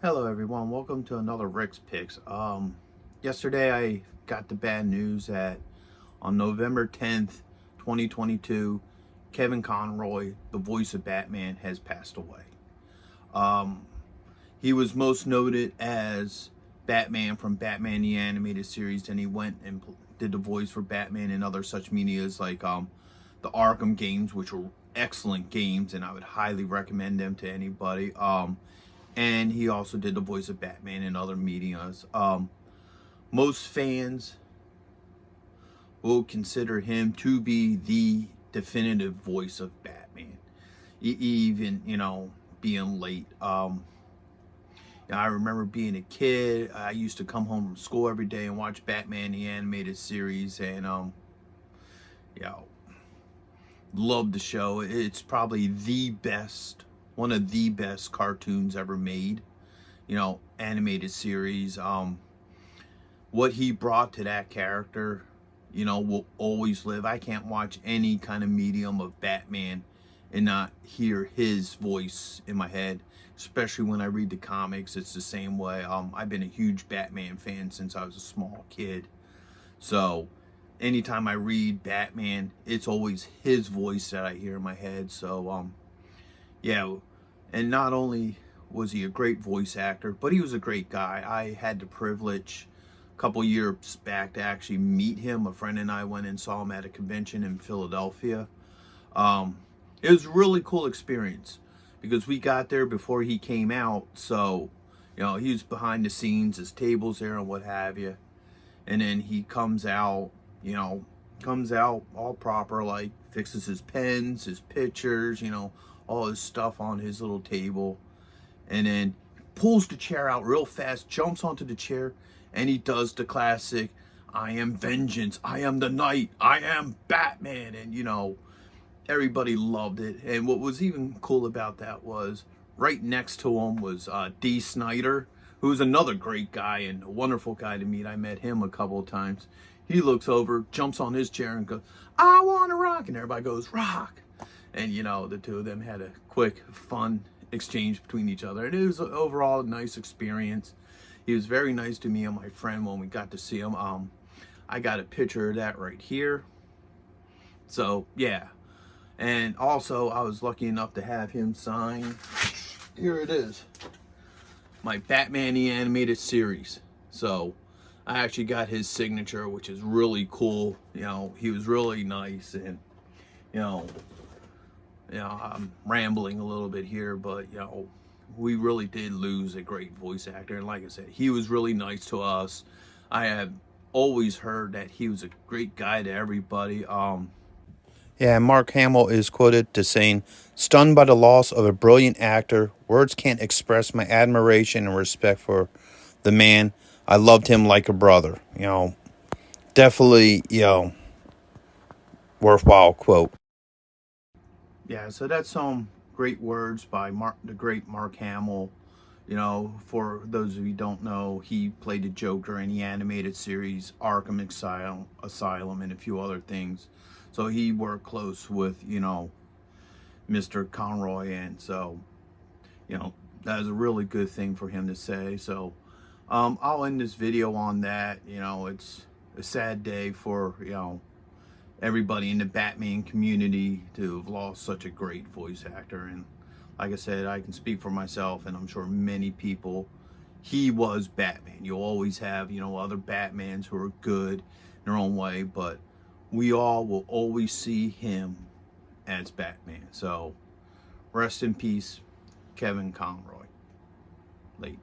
Hello everyone, welcome to another Rick's Picks. Yesterday I got the bad news that on November 10th, 2022, Kevin Conroy, the voice of Batman, has passed away. Um, he was most noted as Batman from Batman the Animated Series, and he went and did the voice for Batman and other such medias like the Arkham games, which were excellent games, and I would highly recommend them to anybody. And he also did the voice of Batman in other medias. Most fans will consider him to be the definitive voice of Batman, even being late. I remember being a kid. I used to come home from school every day and watch Batman the Animated Series, and you know, loved the show. It's probably the best, one of the best cartoons ever made. Animated series. What he brought to that character, will always live. I can't watch any kind of medium of Batman and not hear his voice in my head, especially when I read the comics. It's the same way. I've been a huge Batman fan since I was a small kid. So anytime I read Batman, it's always his voice that I hear in my head. So yeah, and not only was he a great voice actor, but he was a great guy. I had the privilege a couple years back to actually meet him. A friend and I went and saw him at a convention in Philadelphia. It was a really cool experience because we got there before he came out. So, he was behind the scenes, his tables there and what have you. And then he comes out, all proper, like fixes his pens, his pictures, all his stuff on his little table, and then pulls the chair out real fast, jumps onto the chair, and he does the classic, "I am vengeance, I am the night, I am Batman," and everybody loved it. And what was even cool about that was right next to him was D. Snyder, who's another great guy and a wonderful guy to meet. I met him a couple of times. He looks over, jumps on his chair, and goes, "I want to rock," and everybody goes, "Rock." And the two of them had a quick, fun exchange between each other. And it was overall a nice experience. He was very nice to me and my friend when we got to see him. I got a picture of that right here. So yeah. And also I was lucky enough to have him sign. Here it is. My Batman the Animated Series. So I actually got his signature, which is really cool. He was really nice, and I'm rambling a little bit here, but we really did lose a great voice actor. And like I said, he was really nice to us. I have always heard that he was a great guy to everybody. Yeah, Mark Hamill is quoted to saying, "Stunned by the loss of a brilliant actor, words can't express my admiration and respect for the man. I loved him like a brother." Definitely, worthwhile quote. Yeah, so that's some great words by the great Mark Hamill. For those of you who don't know, he played the Joker in the animated series Arkham Asylum and a few other things. So he worked close with, Mr. Conroy, and so, that was a really good thing for him to say. So I'll end this video on that. It's a sad day for, everybody in the Batman community to have lost such a great voice actor. And like I said, I can speak for myself, and I'm sure many people. He was Batman. You'll always have, other Batmans who are good in their own way, but we all will always see him as Batman. So rest in peace, Kevin Conroy. Late.